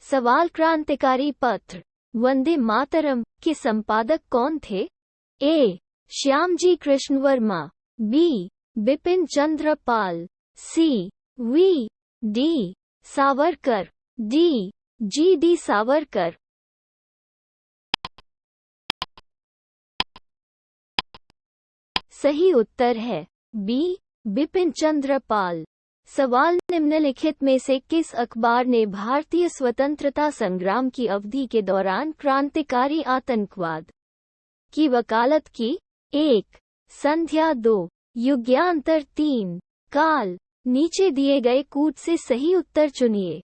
सवाल क्रांतिकारी पत्र वंदे मातरम के संपादक कौन थे? A. Shyamji Krishna Varma, B. Bipin Chandra Pal, C. V. D. Savarkar, D. G. D. Savarkar. सही उत्तर है बी. बिपिन चंद्र पाल। सवाल निम्नलिखित में से किस अखबार ने भारतीय स्वतंत्रता संग्राम की अवधि के दौरान क्रांतिकारी आतंकवाद की वकालत की? 1. संध्या, 2. युगांतर, 3. काल। नीचे दिए गए कूट से सही उत्तर चुनिए।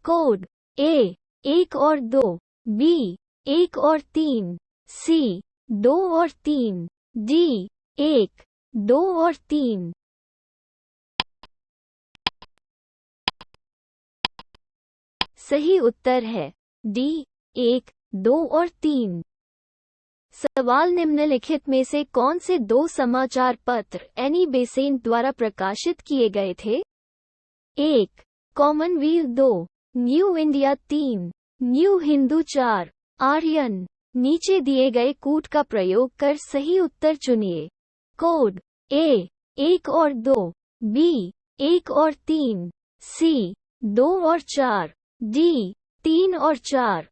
कोड ए 1 और 2, बी 1 और 3, सी 2 और 3, डी 1, 2 और 3। सही उत्तर है डी 1, 2 और 3। सवाल निम्नलिखित में से कौन से 2 समाचार पत्र एनी बेसेंट द्वारा प्रकाशित किए गए थे? 1. Commonwealth, 2. New India, 3. New Hindu, 4. Aryan. नीचे दिए गए कूट का प्रयोग कर सही उत्तर चुनिए। कोड ए 1 और 2, बी 1 और 3, सी 2 और 4, डी 3 और 4।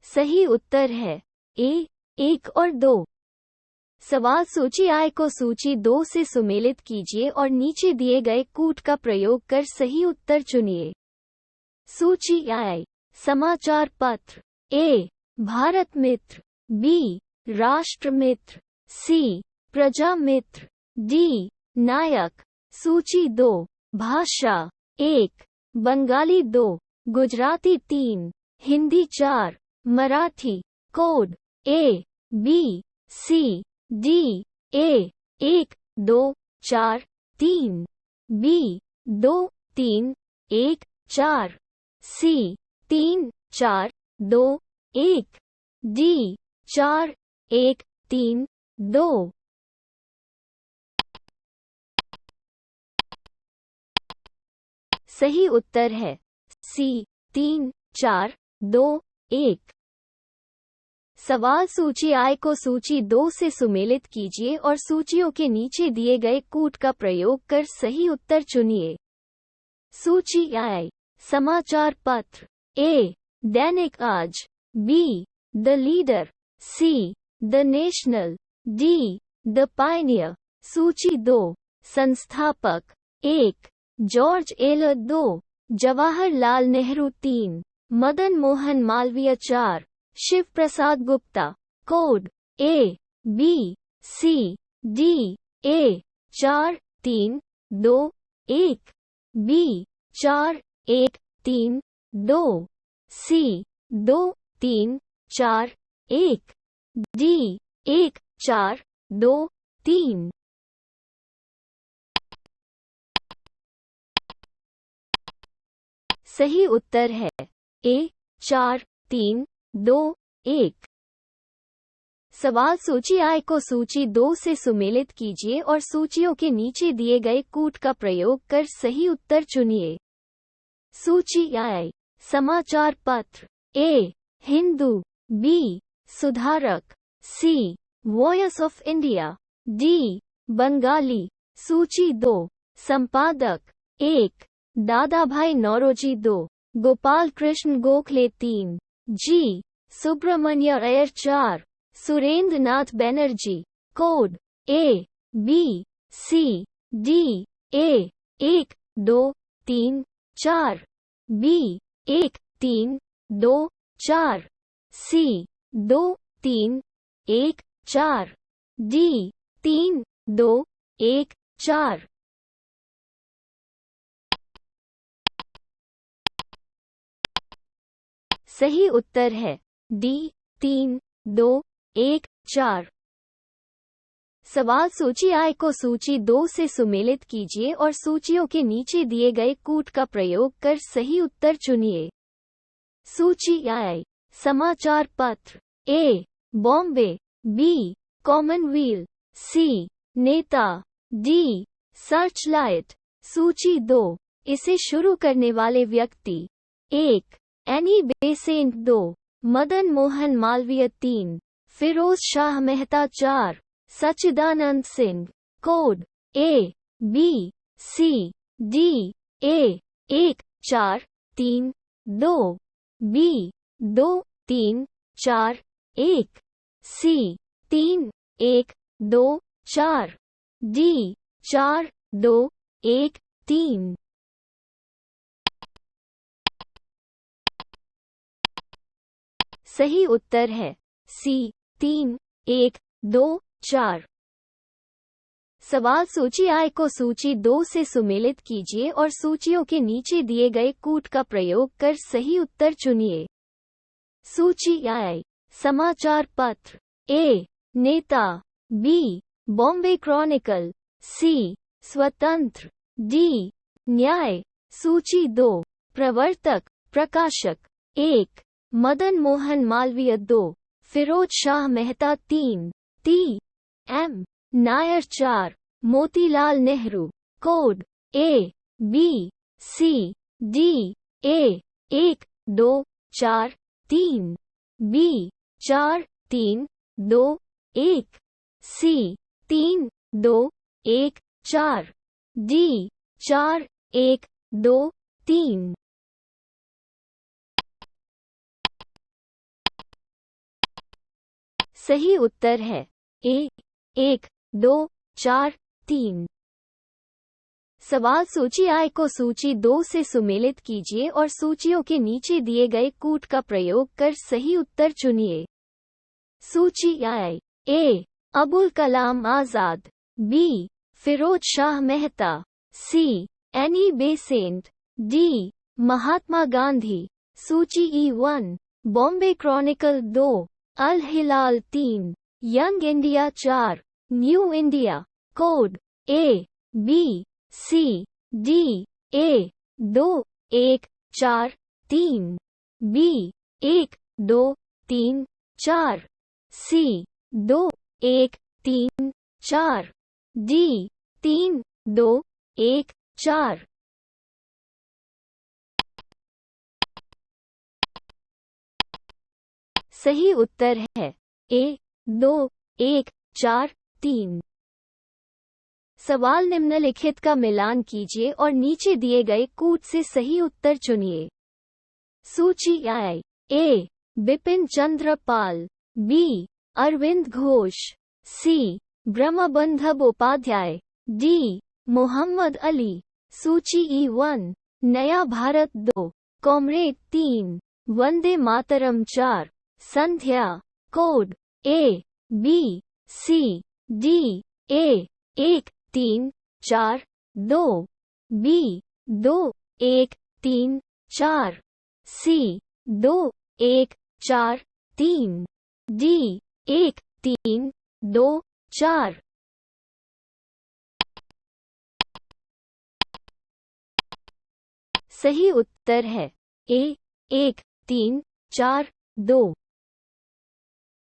सही उत्तर है ए 1 और 2। सवाल सूची आय को सूची 2 से सुमेलित कीजिए और नीचे दिए गए कूट का प्रयोग कर सही उत्तर चुनिए। सूची आय समाचार पत्र। ए. भारत मित्र, बी. राष्ट्र मित्र, सी. प्रजा मित्र, डी. नायक। सूची 2 भाषा 1. Bengali, 2. Gujarati, 3. Hindi, 4. Marathi. Code A B C D A 1 2 4 3, B 2 3 1 4, C 3 4 2 1, D 4 1 3 2। सही उत्तर है सी 3 4 2 1। सवाल सूची आय को सूची 2 से सुमेलित कीजिए और सूचियों के नीचे दिए गए कूट का प्रयोग कर सही उत्तर चुनिए। सूची आय समाचार पत्र। A. Dainik Aaj, B. The Leader, C. The National, D. The Pioneer. सूची 2 संस्थापक 1. George Allen, 2. Jawaharlal Nehru, 3. Madan Mohan Malviya, 4. Shiv Prasad Gupta. Code A B C D A 4 3 2 1, B 4 1 3 2, C 2 3 4 1, D 1 4 2 3। सही उत्तर है ए 4 3 2 1। सवाल सूची आय को सूची 2 से सुमेलित कीजिए और सूचियों के नीचे दिए गए कूट का प्रयोग कर सही उत्तर चुनिए। सूची आय समाचार पत्र। A. Hindu, B. Sudharak, C. Voice of India, D. Bengalee. सूची 2 संपादक 1. Dadabhai Naoroji, 2. Gopal Krishna Gokhale, 3. G. Subramania Iyer, 4. Surendranath Banerjee. Code A B C D A 1 2 3 4, B 1 3 2 4, C 2 3 1 4, D 3 2 1 4। सही उत्तर है डी 3 2 1 4। सवाल सूची आय को सूची 2 से सुमेलित कीजिए और सूचियों के नीचे दिए गए कूट का प्रयोग कर सही उत्तर चुनिए। सूची आय समाचार पत्र। ए. बॉम्बे, बी. कॉमनवेल्थ, सी. नेता, डी. सर्चलाइट। सूची 2। इसे शुरू करने वाले व्यक्ति 1. Annie Besant 2. Madan Mohan Malviya 3. Firoz Shah Mehta 4. Sachchidanand Singh. Code A B C D A 1 4 3 2 B 2 3 4 1 C 3 1 2 4 D 4 2 1 3। सही उत्तर है C 3 1 2 4। सवाल सूची I को सूची 2 से सुमेलित कीजिए और सूचियों के नीचे दिए गए कूट का प्रयोग कर सही उत्तर चुनिए। सूची I। समाचार पत्र। A. Neta. B. Bombay Chronicle. C. Swatantra. D. Nyay. सूची 2। प्रवर्तक प्रकाशक 1. Madan Mohan Malviya 2. Firoz Shah Mehta 3. T. M. Nair 4. Motilal Nehru. Code A B C D A 1 2 4 3 B 4 3 2 1 C 3 2 1 4 D 4 1 2 3। सही उत्तर है A 1 2 4 3। सवाल सूची I को सूची 2 से सुमेलित कीजिए और सूचियों के नीचे दिए गए कूट का प्रयोग कर सही उत्तर चुनिए। सूची I। A. Abul Kalam Azad. B. Firoz Shah Mehta. C. Annie Besant. D. Mahatma Gandhi. सूची E1। Bombay Chronicle 2. Al Hilal 3. Young India 4. New India. Code A B C D A 2 1 4 3 B 1 2 3 4 C 2 1 3 4 D 3 2 1 4। सही उत्तर है A 2 1 4 3। सवाल निम्नलिखित का मिलान कीजिए और नीचे दिए गए कूट से सही उत्तर चुनिए। सूची I। A. Bipin Chandra Pal. B. Arvind Ghosh. C. ब्रह्मबंधब Upadhyay. D. Mohammad Ali. सूची E1। नया Bharat 2. Comrade 3. Vande Mataram 4. Sandhya. Code A B C D A 1 3 4 2 B 2 1 3 4 C 2 1 4 3 D 1 3 2 4। सही उत्तर है A 1 3 4 2।